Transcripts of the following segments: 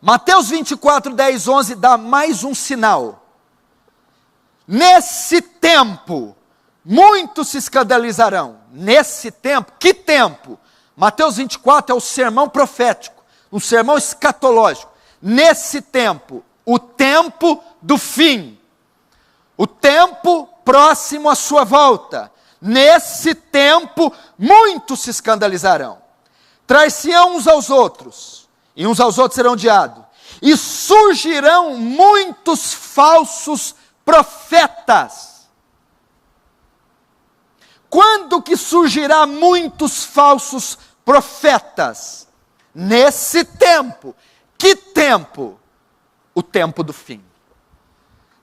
Mateus 24, 10, 11 dá mais um sinal. Nesse tempo, muitos se escandalizarão. Nesse tempo, que tempo? Mateus 24 é o sermão profético, um sermão escatológico. Nesse tempo, o tempo do fim, o tempo próximo à sua volta. Nesse tempo, muitos se escandalizarão. Traição uns aos outros, e uns aos outros serão odiados. E surgirão muitos falsos profetas. Quando que surgirá muitos falsos profetas? Nesse tempo. Que tempo? O tempo do fim.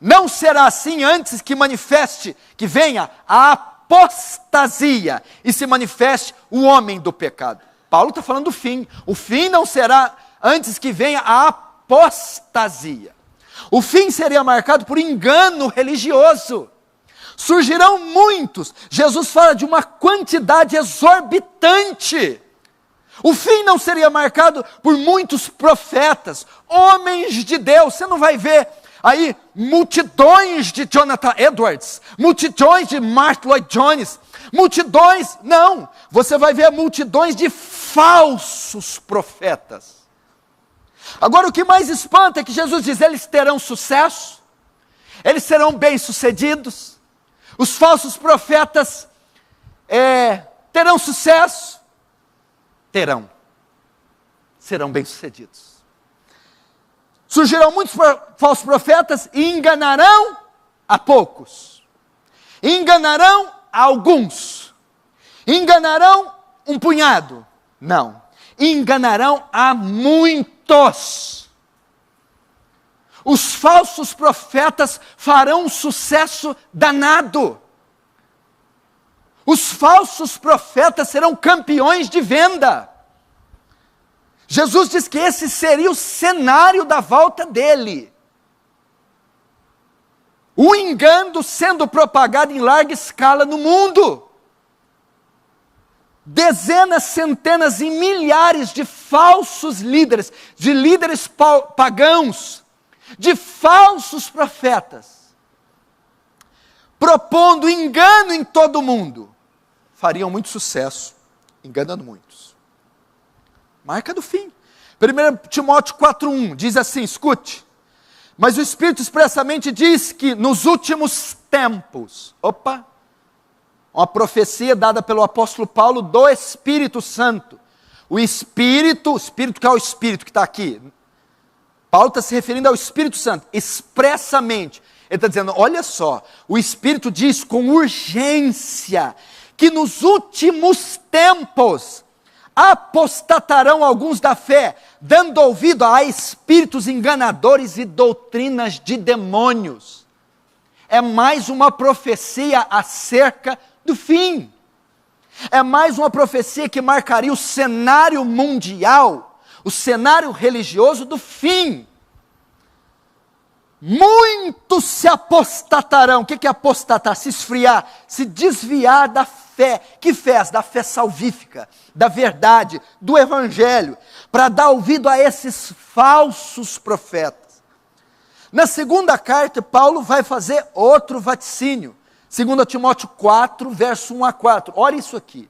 Não será assim antes que manifeste, que venha a apostasia e se manifeste o homem do pecado. Paulo está falando do fim. O fim não será antes que venha a apostasia. O fim seria marcado por engano religioso. Surgirão muitos. Jesus fala de uma quantidade exorbitante. O fim não seria marcado por muitos profetas, homens de Deus. Você não vai ver aí multidões de Jonathan Edwards, multidões de Martyn Lloyd-Jones, multidões, não. Você vai ver multidões de falsos profetas. Agora o que mais espanta é que Jesus diz, eles terão sucesso, eles serão bem-sucedidos, os falsos profetas terão sucesso, serão bem-sucedidos. Surgirão muitos falsos profetas e enganarão a poucos, enganarão a alguns, enganarão um punhado, não, enganarão a muitos. Os falsos profetas farão um sucesso danado. Os falsos profetas serão campeões de venda. Jesus diz que esse seria o cenário da volta dele. O engano sendo propagado em larga escala no mundo. Dezenas, centenas e milhares de falsos líderes, de líderes pagãos, de falsos profetas, propondo engano em todo mundo, fariam muito sucesso, enganando muitos. Marca do fim. 1 Timóteo 4,1 diz assim, escute, mas o Espírito expressamente diz que nos últimos tempos, uma profecia dada pelo apóstolo Paulo do Espírito Santo, o Espírito que é o Espírito que está aqui, Paulo está se referindo ao Espírito Santo, expressamente, ele está dizendo, olha só, o Espírito diz com urgência, que nos últimos tempos, apostatarão alguns da fé, dando ouvido a espíritos enganadores e doutrinas de demônios. É mais uma profecia acerca do fim. É mais uma profecia que marcaria o cenário mundial, o cenário religioso do fim. Muitos se apostatarão. O que é apostatar? Se esfriar, se desviar da fé. Que fé? Da fé salvífica, da verdade, do evangelho, para dar ouvido a esses falsos profetas. Na segunda carta, Paulo vai fazer outro vaticínio. 2 Timóteo 4, verso 1 a 4. Olha isso aqui.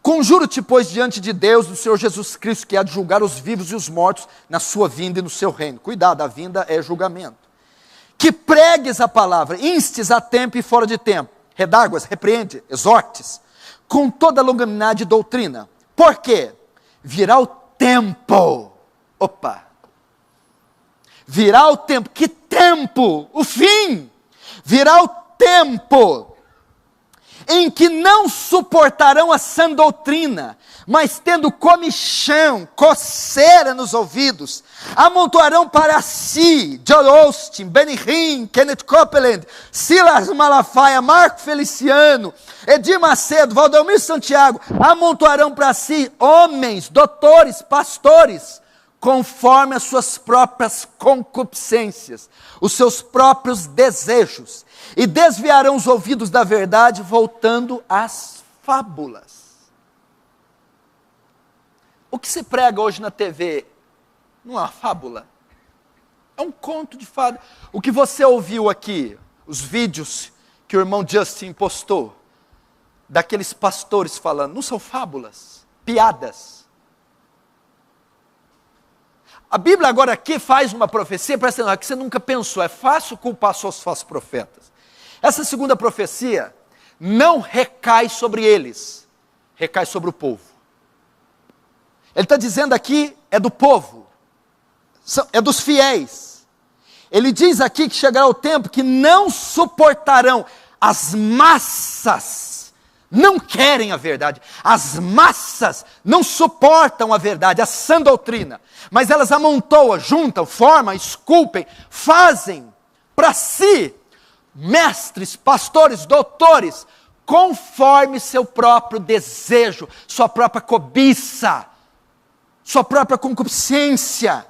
Conjuro-te, pois, diante de Deus, do Senhor Jesus Cristo, que há de julgar os vivos e os mortos na sua vinda e no seu reino. Cuidado, a vinda é julgamento. Que pregues a palavra, instes a tempo e fora de tempo. Redarguas, repreende, exortes, com toda a longanimidade e doutrina. Por quê? Virá o tempo. Virá o tempo. Que tempo? O fim. Virá o tempo em que não suportarão a sã doutrina, mas tendo comichão, coceira nos ouvidos, amontoarão para si, John Austin, Benny Hinn, Kenneth Copeland, Silas Malafaia, Marco Feliciano, Edir Macedo, Valdomiro Santiago, amontoarão para si homens, doutores, pastores, conforme as suas próprias concupiscências, os seus próprios desejos, e desviarão os ouvidos da verdade, voltando às fábulas. O que se prega hoje na TV Não é uma fábula. É um conto de fada. O que você ouviu aqui, os vídeos que o irmão Justin postou, daqueles pastores falando, não são fábulas, piadas. A Bíblia agora aqui faz uma profecia, presta atenção, que você nunca pensou, é fácil culpar só os falsos profetas. Essa segunda profecia não recai sobre eles, recai sobre o povo. Ele está dizendo aqui, é do povo, é dos fiéis. Ele diz aqui que chegará o tempo que não suportarão, as massas não querem a verdade, as massas não suportam a verdade, a sã doutrina, mas elas amontoam, juntam, formam, esculpem, fazem para si mestres, pastores, doutores, conforme seu próprio desejo, sua própria cobiça, sua própria concupiscência.